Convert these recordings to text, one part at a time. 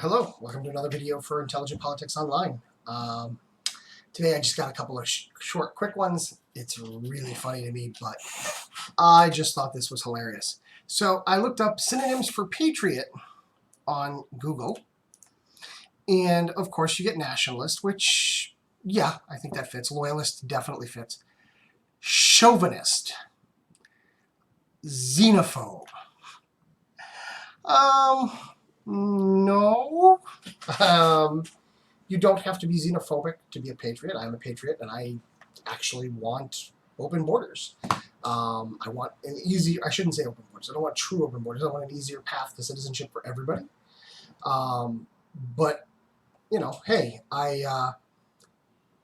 Hello, welcome to another video for Intelligent Politics Online. Today I just got a couple of short, quick ones. It's really funny to me, but I just thought this was hilarious. So I looked up synonyms for patriot on Google, and of course you get nationalist, which, yeah, I think that fits. Loyalist definitely fits. Chauvinist. Xenophobe. No. You don't have to be xenophobic to be a patriot. I'm a patriot, and I actually want open borders. I want an easy, I shouldn't say open borders. I don't want true open borders. I want an easier path to citizenship for everybody. But, you know, hey, I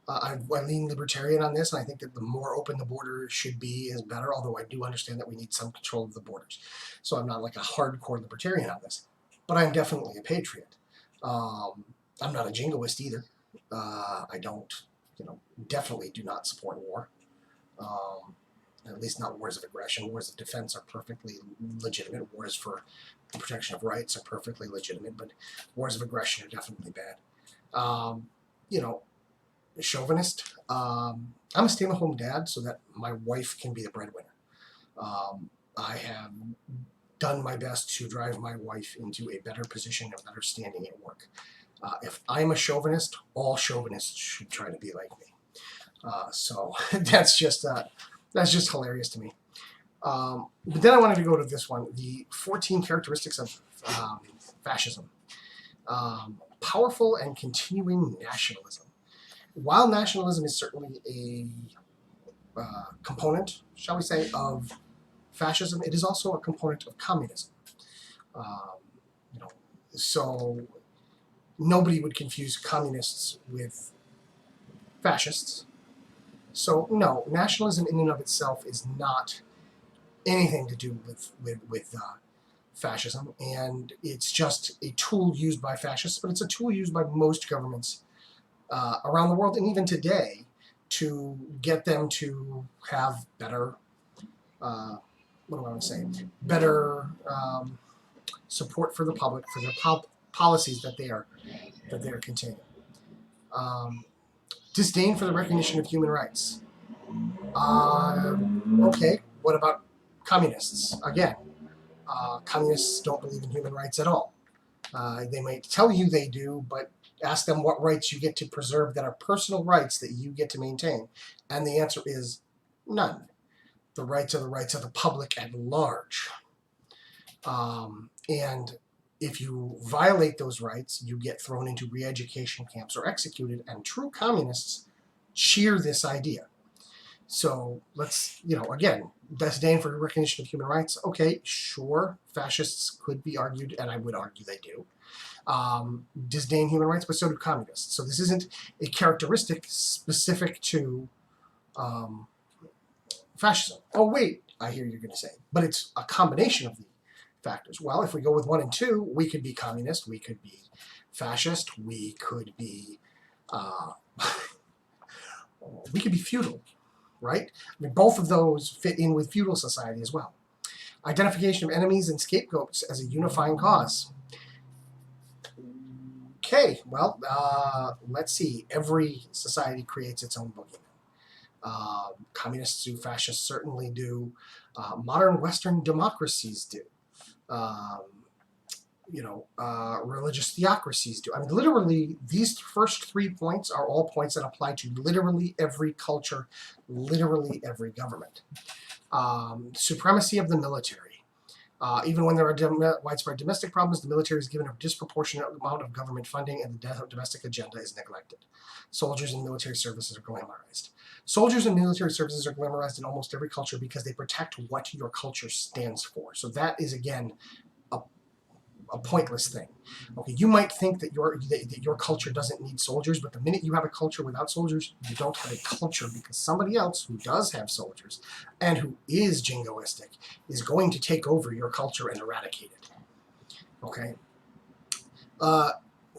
lean libertarian on this, and I think that the more open the border should be is better, although I do understand that we need some control of the borders. So I'm not like a hardcore libertarian on this, but I'm definitely a patriot. I'm not a jingoist either. I don't, definitely do not support war. At least not wars of aggression. Wars of defense are perfectly legitimate. Wars for the protection of rights are perfectly legitimate, but wars of aggression are definitely bad. Chauvinist. I'm a stay-at-home dad so that my wife can be the breadwinner. I have done my best to drive my wife into a better position and better standing at work. If I'm a chauvinist, all chauvinists should try to be like me. So that's just hilarious to me. But then I wanted to go to this one, the 14 characteristics of fascism. Powerful and continuing nationalism. While nationalism is certainly a component, shall we say, of fascism, it is also a component of communism. So nobody would confuse communists with fascists. So no, nationalism in and of itself is not anything to do with fascism, and it's just a tool used by fascists, but it's a tool used by most governments around the world, and even today, to get them to have better, better support for the public, for their policies that they are containing. Disdain for the recognition of human rights. Okay, what about communists? Again, communists don't believe in human rights at all. They might tell you they do, but ask them what rights you get to preserve that are personal rights that you get to maintain. And the answer is none. The rights are the rights of the public at large. And if you violate those rights, you get thrown into re-education camps or executed, and true communists cheer this idea. So let's, again, disdain for recognition of human rights. Okay, sure, fascists could be argued, and I would argue they do. Disdain human rights, but so do communists. So this isn't a characteristic specific to fascism. Oh, wait, I hear you're going to say, but it's a combination of the factors. Well, if we go with 1 and 2, we could be communist, we could be fascist, we could be feudal, right? I mean, both of those fit in with feudal society as well. Identification of enemies and scapegoats as a unifying cause. Okay, well, let's see. Every society creates its own boogeyman. Communists do, fascists certainly do. Modern Western democracies do. Religious theocracies do. I mean, literally, these first 3 points are all points that apply to literally every culture, literally every government. Supremacy of the military. Even when there are widespread domestic problems, the military is given a disproportionate amount of government funding, and the domestic agenda is neglected. Soldiers and military services are glamorized. Soldiers and military services are glamorized in almost every culture because they protect what your culture stands for. So that is, again, a pointless thing. Okay, you might think that your culture doesn't need soldiers, but the minute you have a culture without soldiers, you don't have a culture, because somebody else who does have soldiers and who is jingoistic is going to take over your culture and eradicate it. Okay?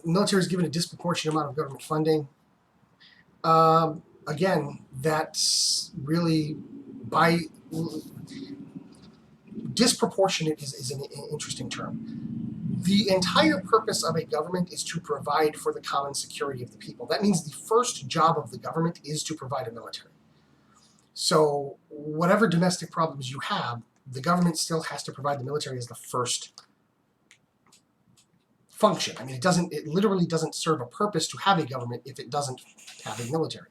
Military is given a disproportionate amount of government funding. Again, that's really disproportionate is an interesting term. The entire purpose of a government is to provide for the common security of the people. That means the first job of the government is to provide a military. So whatever domestic problems you have, the government still has to provide the military as the first function. I mean, it literally doesn't serve a purpose to have a government if it doesn't have a military.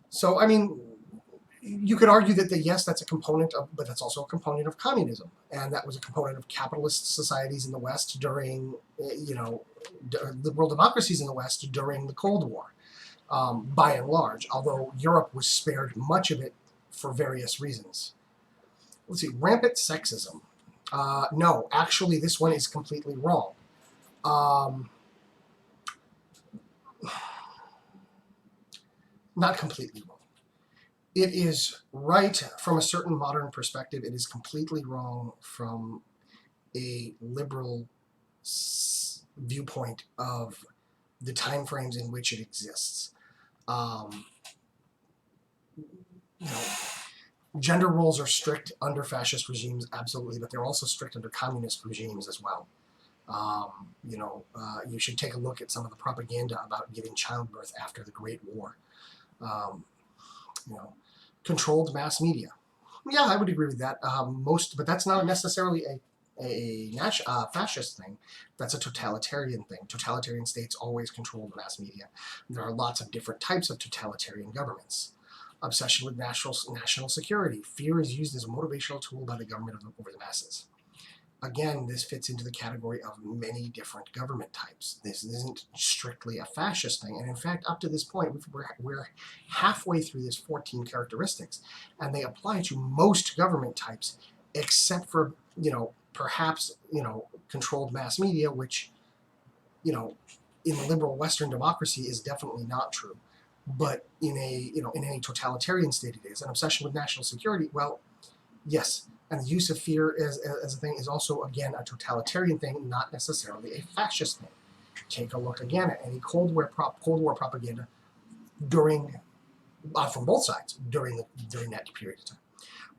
So, I mean, you could argue that, yes, that's a component of, but that's also a component of communism, and that was a component of capitalist societies in the West during, liberal democracies in the West during the Cold War, by and large, although Europe was spared much of it for various reasons. Let's see, rampant sexism. No, actually, this one is completely wrong. Not completely wrong. It is right from a certain modern perspective. It is completely wrong from a liberal viewpoint of the time frames in which it exists. Gender roles are strict under fascist regimes, absolutely, but they're also strict under communist regimes as well. You should take a look at some of the propaganda about giving childbirth after the Great War. Controlled mass media. Yeah, I would agree with that. But that's not necessarily a fascist thing. That's a totalitarian thing. Totalitarian states always control the mass media. There are lots of different types of totalitarian governments. Obsession with national security. Fear is used as a motivational tool by the government over the masses. Again, this fits into the category of many different government types. This isn't strictly a fascist thing. And in fact, up to this point, we're halfway through this 14 characteristics. And they apply to most government types, except for, perhaps, controlled mass media, which, in the liberal Western democracy is definitely not true. But in any totalitarian state it is. An obsession with national security, well, yes. And the use of fear as a thing is also, again, a totalitarian thing, not necessarily a fascist thing. Take a look again at any Cold War propaganda from both sides during that period of time.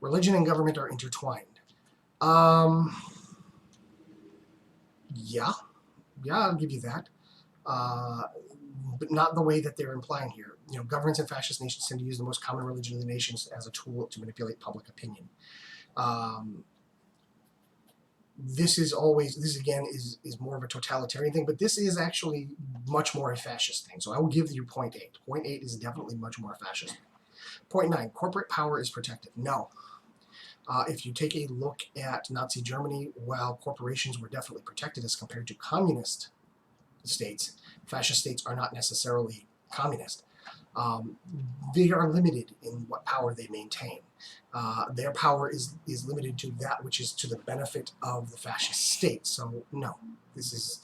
Religion and government are intertwined. Yeah, I'll give you that. But not the way that they're implying here. Governments in fascist nations tend to use the most common religion of the nations as a tool to manipulate public opinion. This again is more of a totalitarian thing, but this is actually much more a fascist thing. So I will give you point 8. Point 8 is definitely much more fascist. Point 9, corporate power is protected. No. If you take a look at Nazi Germany, while corporations were definitely protected as compared to communist states, fascist states are not necessarily communist. They are limited in what power they maintain. Their power is limited to that which is to the benefit of the fascist state. So no, this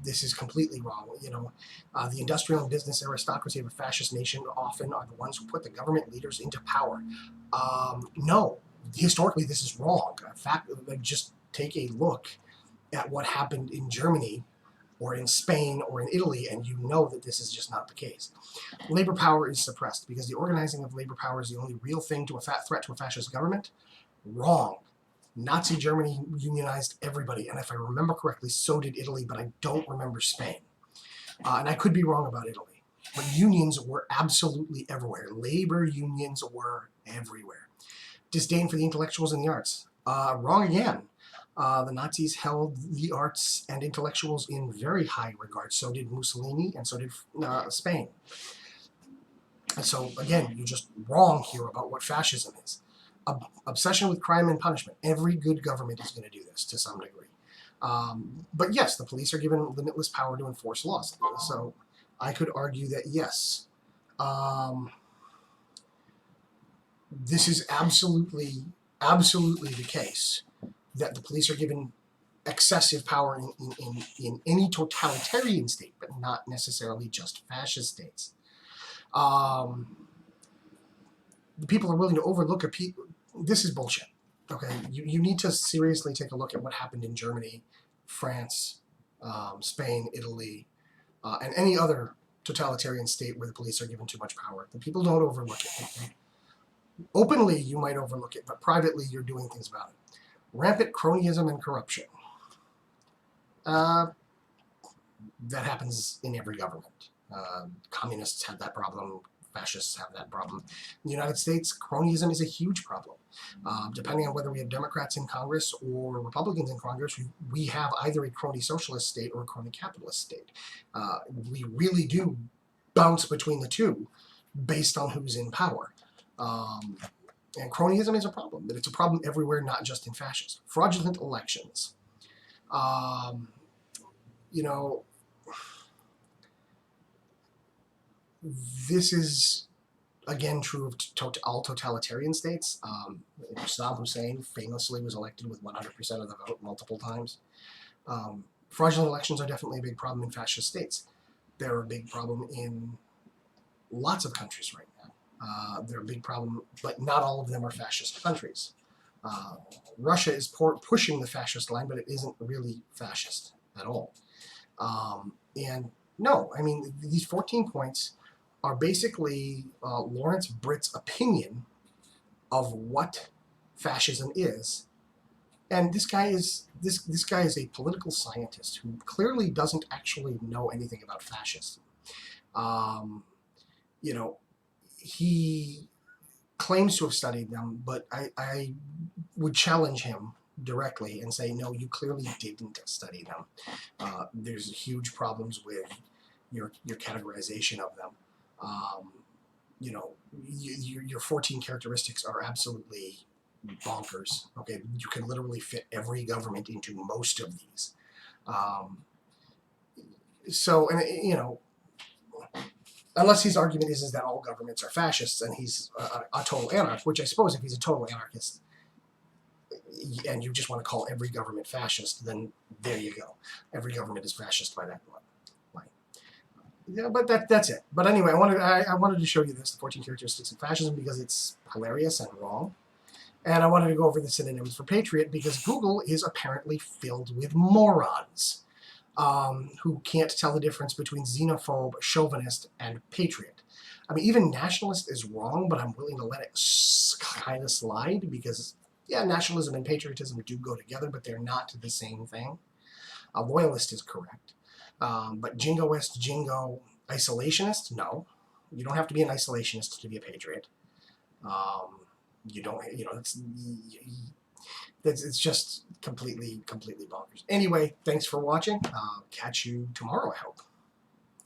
is completely wrong. The industrial and business aristocracy of a fascist nation often are the ones who put the government leaders into power. No, historically this is wrong. In fact, just take a look at what happened in Germany or in Spain or in Italy, and you know that this is just not the case. Labor power is suppressed because the organizing of labor power is the only real thing to a threat to a fascist government. Wrong. Nazi Germany unionized everybody, and if I remember correctly, so did Italy, but I don't remember Spain. And I could be wrong about Italy. But unions were absolutely everywhere. Labor unions were everywhere. Disdain for the intellectuals and the arts. Wrong again. The Nazis held the arts and intellectuals in very high regard. So did Mussolini, and so did Spain. And so, again, you're just wrong here about what fascism is. Obsession with crime and punishment. Every good government is going to do this to some degree. But yes, the police are given limitless power to enforce laws. So I could argue that yes, this is absolutely the case, that the police are given excessive power in any totalitarian state, but not necessarily just fascist states. The people are willing to overlook this is bullshit. Okay, you need to seriously take a look at what happened in Germany, France, Spain, Italy, and any other totalitarian state where the police are given too much power. The people don't overlook it. Openly, you might overlook it, but privately, you're doing things about it. Rampant cronyism and corruption. That happens in every government. Communists have that problem. Fascists have that problem. In the United States, cronyism is a huge problem. Depending on whether we have Democrats in Congress or Republicans in Congress, we have either a crony socialist state or a crony capitalist state. We really do bounce between the two based on who's in power. And cronyism is a problem, but it's a problem everywhere, not just in fascists. Fraudulent elections. You know, this is, again, true of all totalitarian states. Saddam Hussein famously was elected with 100% of the vote multiple times. Fraudulent elections are definitely a big problem in fascist states. They're a big problem in lots of countries right now. They're a big problem, but not all of them are fascist countries. Russia is pushing the fascist line, but it isn't really fascist at all. And no, I mean, these 14 points are basically Lawrence Britt's opinion of what fascism is. And this guy is a political scientist who clearly doesn't actually know anything about fascism. You know, he claims to have studied them, but I would challenge him directly and say, no, you clearly didn't study them. There's huge problems with your categorization of them. You know, your 14 characteristics are absolutely bonkers. Okay, you can literally fit every government into most of these. So, and you know, unless his argument is that all governments are fascists and he's a total anarchist, which I suppose if he's a total anarchist and you just want to call every government fascist, then there you go. Every government is fascist by that point. Yeah, but that's it. But anyway, I wanted to show you this, the 14 characteristics of fascism, because it's hilarious and wrong. And I wanted to go over the synonyms for Patriot because Google is apparently filled with morons who can't tell the difference between xenophobe, chauvinist, and patriot. I mean, even nationalist is wrong, but I'm willing to let it kind of slide because, yeah, nationalism and patriotism do go together, but they're not the same thing. A loyalist is correct. But jingoist, jingo, isolationist, no. You don't have to be an isolationist to be a patriot. You don't, you know, it's just completely bonkers. Anyway, thanks for watching. Catch you tomorrow, I hope.